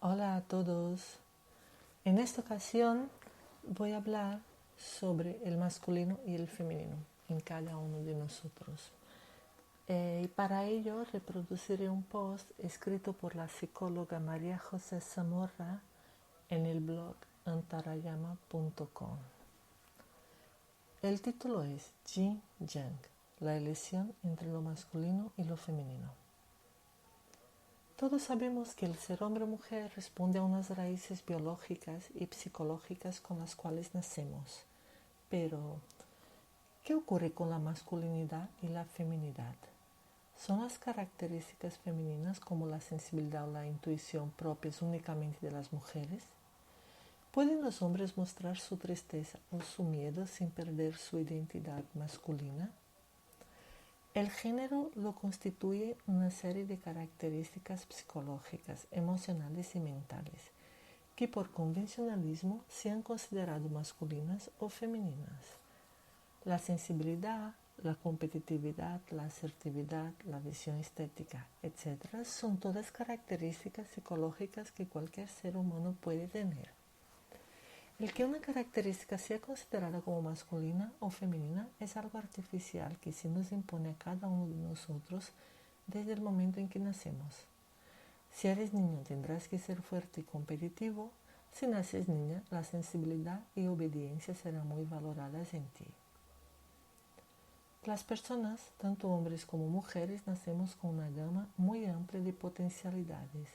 Hola a todos. En esta ocasión voy a hablar sobre el masculino y el femenino en cada uno de nosotros. Y para ello reproduciré un post escrito por la psicóloga María José Zamorra en el blog antarayama.com. El título es Yin Yang, la elección entre lo masculino y lo femenino. Todos sabemos que el ser hombre o mujer responde a unas raíces biológicas y psicológicas con las cuales nacemos. Pero, ¿qué ocurre con la masculinidad y la feminidad? ¿Son las características femeninas como la sensibilidad o la intuición propias únicamente de las mujeres? ¿Pueden los hombres mostrar su tristeza o su miedo sin perder su identidad masculina? El género lo constituye una serie de características psicológicas, emocionales y mentales, que por convencionalismo se han considerado masculinas o femeninas. La sensibilidad, la competitividad, la asertividad, la visión estética, etc. son todas características psicológicas que cualquier ser humano puede tener. El que una característica sea considerada como masculina o femenina es algo artificial que se nos impone a cada uno de nosotros desde el momento en que nacemos. Si eres niño tendrás que ser fuerte y competitivo. Si naces niña, la sensibilidad y obediencia serán muy valoradas en ti. Las personas, tanto hombres como mujeres, nacemos con una gama muy amplia de potencialidades,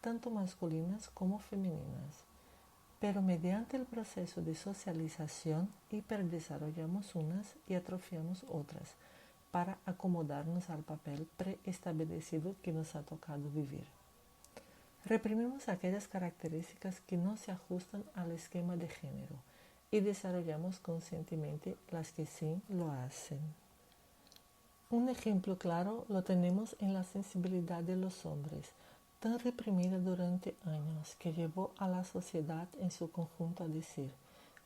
tanto masculinas como femeninas. Pero mediante el proceso de socialización hiperdesarrollamos unas y atrofiamos otras para acomodarnos al papel preestablecido que nos ha tocado vivir. Reprimimos aquellas características que no se ajustan al esquema de género y desarrollamos conscientemente las que sí lo hacen. Un ejemplo claro lo tenemos en la sensibilidad de los hombres, tan reprimida durante años que llevó a la sociedad en su conjunto a decir: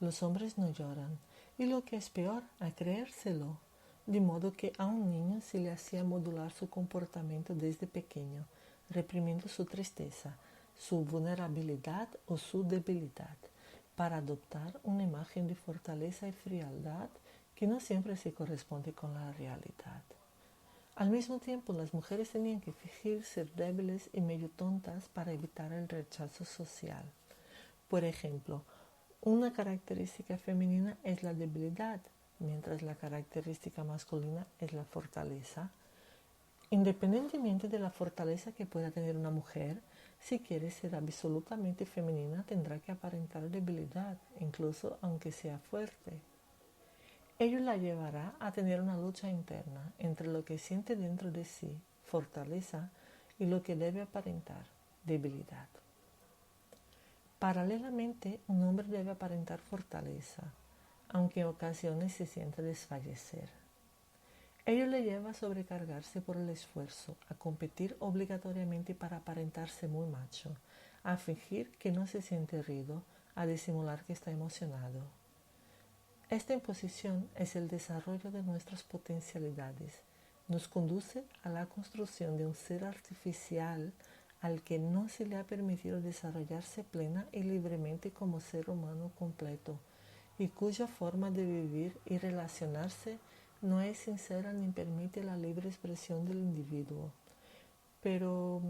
los hombres no lloran, y lo que es peor, a creérselo, de modo que a un niño se le hacía modular su comportamiento desde pequeño, reprimiendo su tristeza, su vulnerabilidad o su debilidad, para adoptar una imagen de fortaleza y frialdad que no siempre se corresponde con la realidad. Al mismo tiempo, las mujeres tenían que fingir ser débiles y medio tontas para evitar el rechazo social. Por ejemplo, una característica femenina es la debilidad, mientras la característica masculina es la fortaleza. Independientemente de la fortaleza que pueda tener una mujer, si quiere ser absolutamente femenina tendrá que aparentar debilidad, incluso aunque sea fuerte. Ello la llevará a tener una lucha interna entre lo que siente dentro de sí, fortaleza, y lo que debe aparentar, debilidad. Paralelamente, un hombre debe aparentar fortaleza, aunque en ocasiones se sienta desfallecer. Ello le lleva a sobrecargarse por el esfuerzo, a competir obligatoriamente para aparentarse muy macho, a fingir que no se siente herido, a disimular que está emocionado. Esta imposición es el desarrollo de nuestras potencialidades. Nos conduce a la construcción de un ser artificial al que no se le ha permitido desarrollarse plena y libremente como ser humano completo, y cuya forma de vivir y relacionarse no es sincera ni permite la libre expresión del individuo. Pero,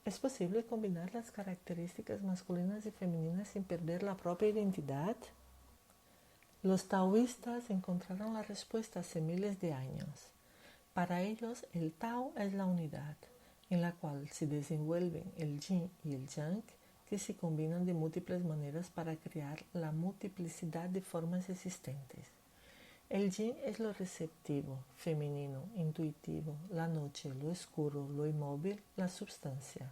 ¿es posible combinar las características masculinas y femeninas sin perder la propia identidad? Los taoístas encontraron la respuesta hace miles de años. Para ellos, el Tao es la unidad, en la cual se desenvuelven el Yin y el Yang, que se combinan de múltiples maneras para crear la multiplicidad de formas existentes. El Yin es lo receptivo, femenino, intuitivo, la noche, lo oscuro, lo inmóvil, la substancia.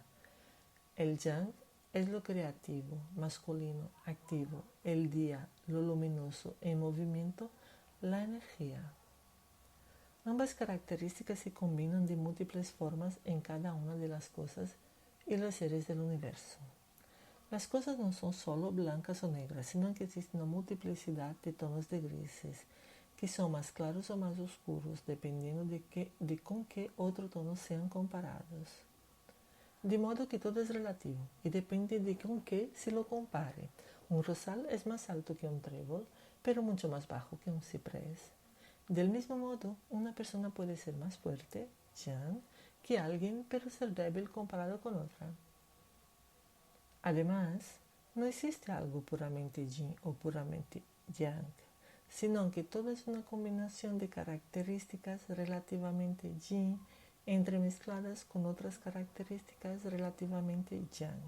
El Yang es lo creativo, masculino, activo, el día, lo luminoso, en movimiento, la energía. Ambas características se combinan de múltiples formas en cada una de las cosas y los seres del universo. Las cosas no son solo blancas o negras, sino que existe una multiplicidad de tonos de grises, que son más claros o más oscuros, dependiendo de con qué otro tono sean comparados. De modo que todo es relativo y depende de con qué se lo compare. Un rosal es más alto que un trébol, pero mucho más bajo que un ciprés. Del mismo modo, una persona puede ser más fuerte, yang, que alguien, pero ser débil comparado con otra. Además, no existe algo puramente yin o puramente yang, sino que todo es una combinación de características relativamente yin entremezcladas con otras características relativamente yang.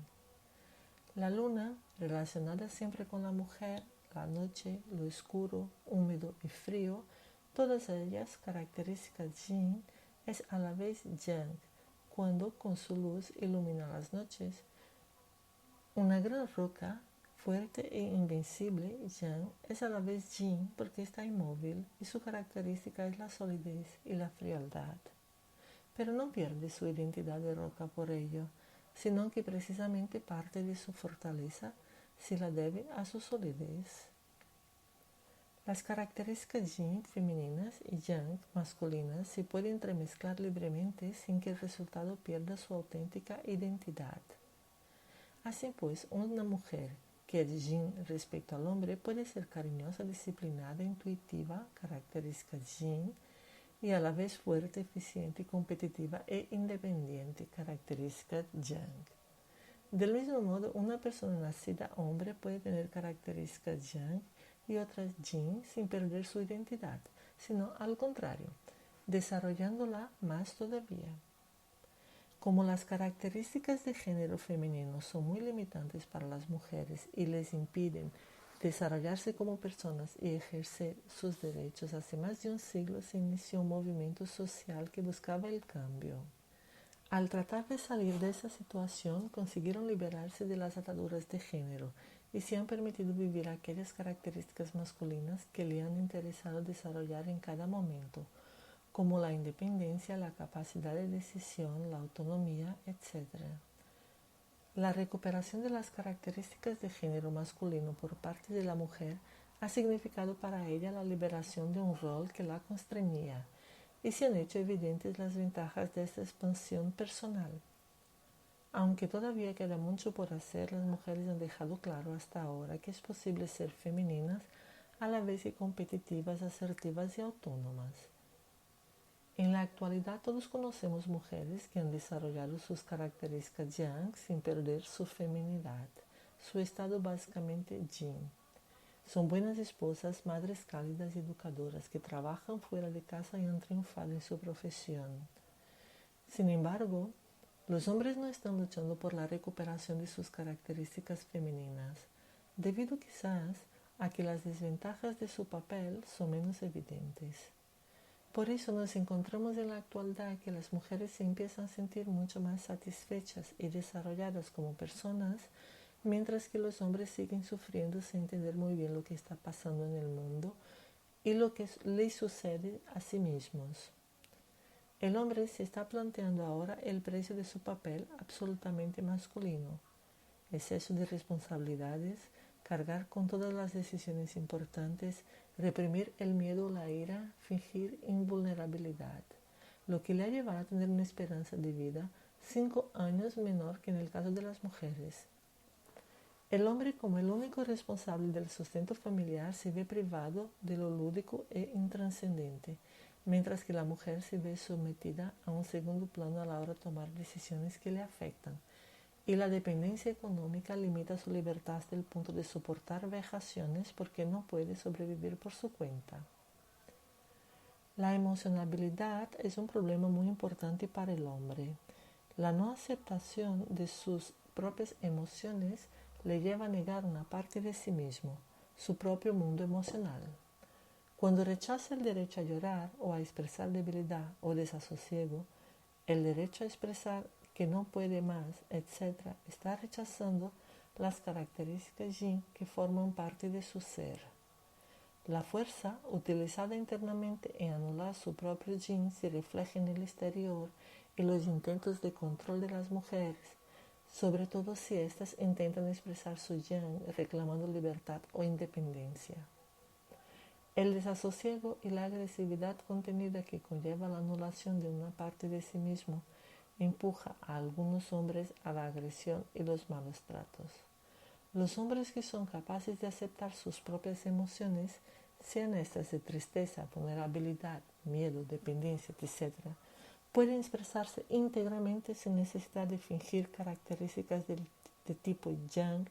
La luna, relacionada siempre con la mujer, la noche, lo oscuro, húmedo y frío, todas ellas características yin, es a la vez yang, cuando con su luz ilumina las noches. Una gran roca, fuerte e invencible, yang, es a la vez yin porque está inmóvil y su característica es la solidez y la frialdad. Pero no pierde su identidad de roca por ello, sino que precisamente parte de su fortaleza se la debe a su solidez. Las características yin femeninas y yang masculinas se pueden entremezclar libremente sin que el resultado pierda su auténtica identidad. Así pues, una mujer que es yin respecto al hombre puede ser cariñosa, disciplinada, intuitiva, característica yin, y a la vez fuerte, eficiente, competitiva e independiente, característica yang. Del mismo modo, una persona nacida hombre puede tener características yang y otras yin sin perder su identidad, sino al contrario, desarrollándola más todavía. Como las características de género femenino son muy limitantes para las mujeres y les impiden desarrollarse como personas y ejercer sus derechos, hace más de un siglo se inició un movimiento social que buscaba el cambio. Al tratar de salir de esa situación, consiguieron liberarse de las ataduras de género y se han permitido vivir aquellas características masculinas que le han interesado desarrollar en cada momento, como la independencia, la capacidad de decisión, la autonomía, etc. La recuperación de las características de género masculino por parte de la mujer ha significado para ella la liberación de un rol que la constreñía y se han hecho evidentes las ventajas de esta expansión personal. Aunque todavía queda mucho por hacer, las mujeres han dejado claro hasta ahora que es posible ser femeninas a la vez que competitivas, asertivas y autónomas. En la actualidad todos conocemos mujeres que han desarrollado sus características yang sin perder su feminidad, su estado básicamente yin. Son buenas esposas, madres cálidas y educadoras que trabajan fuera de casa y han triunfado en su profesión. Sin embargo, los hombres no están luchando por la recuperación de sus características femeninas, debido quizás a que las desventajas de su papel son menos evidentes. Por eso nos encontramos en la actualidad que las mujeres se empiezan a sentir mucho más satisfechas y desarrolladas como personas, mientras que los hombres siguen sufriendo sin entender muy bien lo que está pasando en el mundo y lo que les sucede a sí mismos. El hombre se está planteando ahora el precio de su papel absolutamente masculino, exceso de responsabilidades, cargar con todas las decisiones importantes, reprimir el miedo o la ira, fingir invulnerabilidad, lo que le ha llevado a tener una esperanza de vida 5 años menor que en el caso de las mujeres. El hombre, como el único responsable del sustento familiar, se ve privado de lo lúdico e intranscendente, mientras que la mujer se ve sometida a un segundo plano a la hora de tomar decisiones que le afectan, y la dependencia económica limita su libertad hasta el punto de soportar vejaciones porque no puede sobrevivir por su cuenta. La emocionabilidad es un problema muy importante para el hombre. La no aceptación de sus propias emociones le lleva a negar una parte de sí mismo, su propio mundo emocional. Cuando rechaza el derecho a llorar o a expresar debilidad o desasosiego, el derecho a expresar que no puede más, etc., está rechazando las características yin que forman parte de su ser. La fuerza utilizada internamente en anular su propio yin se refleja en el exterior y los intentos de control de las mujeres, sobre todo si éstas intentan expresar su yang reclamando libertad o independencia. El desasosiego y la agresividad contenida que conlleva la anulación de una parte de sí mismo empuja a algunos hombres a la agresión y los malos tratos. Los hombres que son capaces de aceptar sus propias emociones, sean estas de tristeza, vulnerabilidad, miedo, dependencia, etc., pueden expresarse íntegramente sin necesidad de fingir características de tipo yang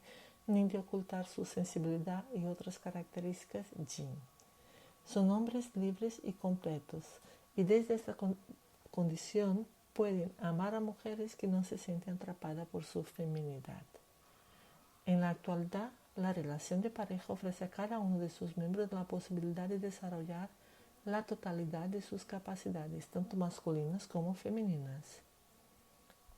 ni de ocultar su sensibilidad y otras características yin. Son hombres libres y completos, y desde esta condición pueden amar a mujeres que no se sienten atrapadas por su feminidad. En la actualidad, la relación de pareja ofrece a cada uno de sus miembros la posibilidad de desarrollar la totalidad de sus capacidades, tanto masculinas como femeninas.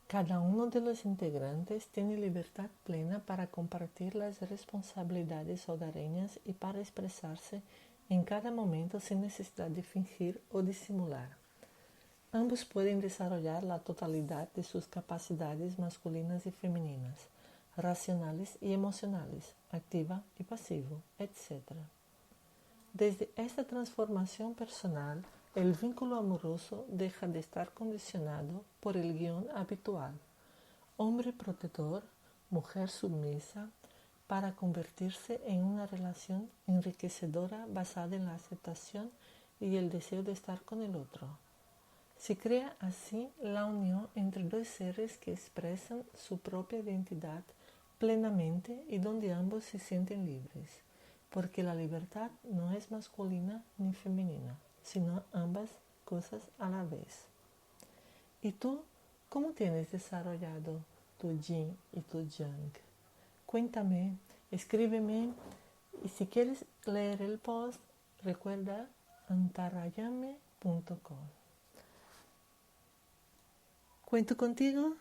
Cada uno de los integrantes tiene libertad plena para compartir las responsabilidades hogareñas y para expresarse en cada momento sin necesidad de fingir o disimular. Ambos pueden desarrollar la totalidad de sus capacidades masculinas y femeninas, racionales y emocionales, activa y pasivo, etc. Desde esta transformación personal, el vínculo amoroso deja de estar condicionado por el guión habitual, hombre protector, mujer sumisa, para convertirse en una relación enriquecedora basada en la aceptación y el deseo de estar con el otro. Se crea así la unión entre dos seres que expresan su propia identidad plenamente y donde ambos se sienten libres, porque la libertad no es masculina ni femenina, sino ambas cosas a la vez. ¿Y tú cómo tienes desarrollado tu yin y tu yang? Cuéntame, escríbeme, y si quieres leer el post, recuerda antarayame.com. Cuento contigo.